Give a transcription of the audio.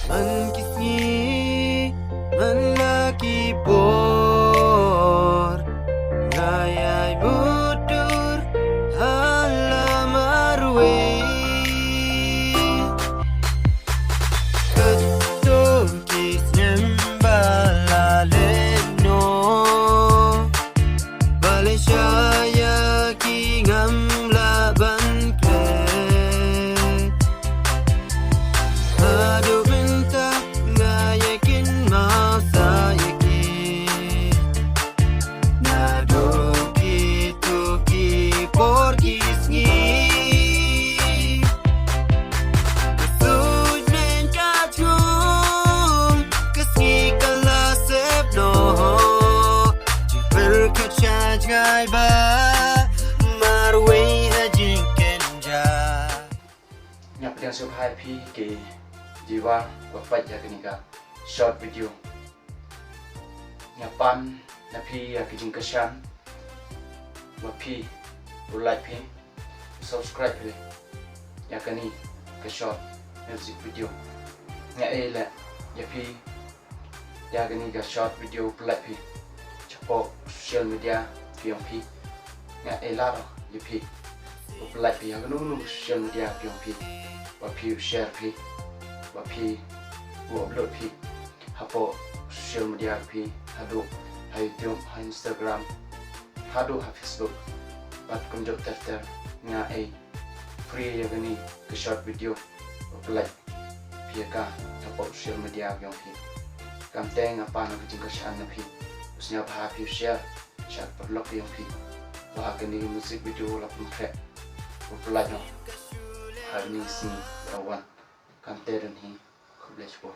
Man kisngi man lagi bor ngayai budur halamarwe ketum kisnem balaleno baleshaya ki ngamla bankle Yang pedang subhai pi ke jiwa wafat ya kenika short video nyapan na pi ya kijing kesan wapi like pi subscribe pi ya kani ke short music video nya ele ya pi ya kani ke short video like pi chapo social media piong pi nya elaro ya pi like pi ya kanu social media piong pi wapi share pi wapi upload pi hapo social media pi hadu ha YouTube ha Instagram hadu ha Facebook bat kunjok daftar nga free ya gani ke short video upload pi ka hapo social media yang pi kam teng apa na kijing kashan na pi usnya ba pi share chat upload yang pi wa gani music video la pun kre upload no hari ni sini rawan kan teren hi kublech po